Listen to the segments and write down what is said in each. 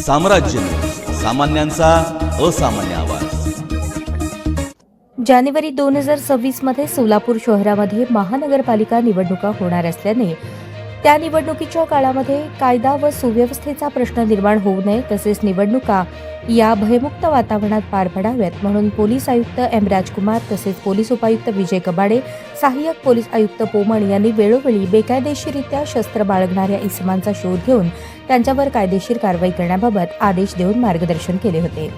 साम्राज्य न्यूज, सामान्यांचा असामान्य आवाज। जानेवारी 2026 मध्ये सोलापूर शहरामध्ये महानगरपालिका निवडणुका होणार असल्याने त्या निवडणुकीच्या काळामध्ये कायदा व सुव्यवस्थेचा प्रश्न निर्माण होऊ नये, तसेच निवडणुका या भयमुक्त वातावरणात पार पडाव्यात म्हणून पोलीस आयुक्त एम राजकुमार तसेच पोलीस उपायुक्त विजय कबाडे, सहाय्यक पोलीस आयुक्त पोमण यांनी वेळोवेळी बेकायदेशीररित्या शस्त्र बाळगणाऱ्या इसमांचा शोध घेऊन त्यांच्यावर कायदेशीर कारवाई करण्याबाबत आदेश देऊन मार्गदर्शन केले होते।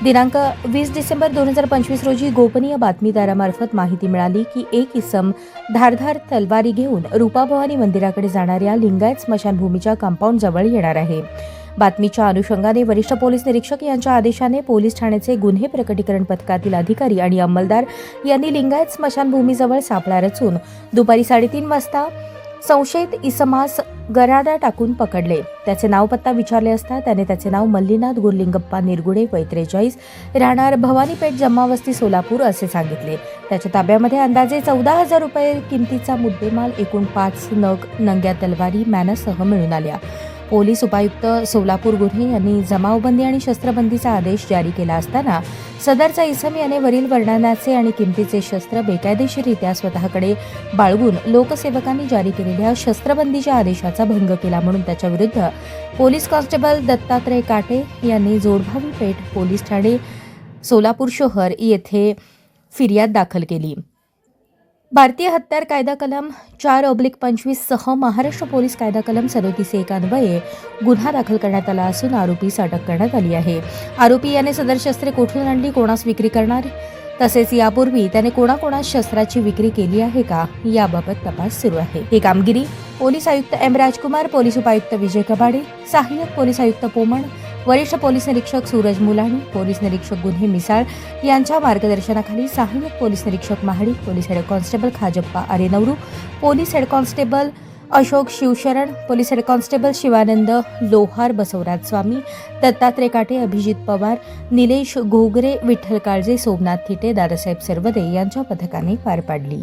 दिनांक 20 डिसेंबर 2025 रोजी गोपनीय बातमीदारामार्फत माहिती मिळाली की एक इसम धारधार तलवारी घेऊन रूपाभवानी मंदिराकडे जाणाऱ्या लिंगायत स्मशानभूमीच्या कंपाऊंड जवळ येणार आहे। बातमीच्या अनुषंगाने वरिष्ठ पोलीस निरीक्षक यांच्या आदेशाने पोलीस ठाण्याचे गुन्हे प्रकटीकरण पथकातील अधिकारी आणि अंमलदार यांनी लिंगायत स्मशानभूमीजवळ सापळा रचून दुपारी 3:30 वाजता संशयित इसमास गराडा टाकून पकडले। त्याचे नाव पत्ता विचारले असता त्याने त्याचे नाव मल्लीनाथ गुरलिंगप्पा निरगुडे वय 43 राहणार भवानीपेठ जम्मावस्ती सोलापूर असे सांगितले। त्याच्या ताब्यामध्ये अंदाजे 14,000 रुपये किमतीचा मुद्देमाल, एकूण 5 नग नंग्या तलवारी मॅनसह मिळून आल्या। पोलीस उपायुक्त सोलापूर गुन्हे यांनी जमावबंदी आणि शस्त्रबंदीचा आदेश जारी केला असताना सदरचा इसम याने वरील वर्णनाचे आणि किमतीचे शस्त्र बेकायदेशीररित्या स्वतःकडे बाळगून लोकसेवकांनी जारी केलेल्या शस्त्रबंदीच्या आदेशाचा भंग केला म्हणून त्याच्याविरुद्ध पोलीस कॉन्स्टेबल दत्तात्रय काटे यांनी जोडभावी पेठ पोलीस ठाणे सोलापूर शहर येथे फिर्याद दाखल केली। भारतीय हत्यार कायदा कलम 4/25 सह महाराष्ट्र पोलीस कायदा कलम 37(1) अन्वये गुन्हा दाखल करण्यात आला असून आरोपीस अटक करण्यात आली आहे। आरोपी याने सदर शस्त्रे कोठून आणली, कोणास विक्री करणार, तसेच यापूर्वी त्याने कोणाकोणास शस्त्राची विक्री केली आहे का याबाबत तपास सुरू आहे। ही कामगिरी पोलीस आयुक्त एम राजकुमार, पोलीस उपायुक्त विजय कबाडे, सहाय्यक पोलीस आयुक्त पोमण, वरिष्ठ पोलीस निरीक्षक सूरज मुलाणी, पोलीस निरीक्षक गुन्हे मिसाळ यांच्या मार्गदर्शनाखाली सहाय्यक पोलीस निरीक्षक Mahadi, police head constable Khajappa Arenavaru, police head constable Ashok Shivsharan, police head constable Shivanand Lohar, Basavaraj Swami, Dattatray Kate, Abhijit Pawar, Nilesh Ghogre, Vitthal Kalje, Somnath Thite, Dadasaheb Sarwade यांच्या पथकाने पार पाडली।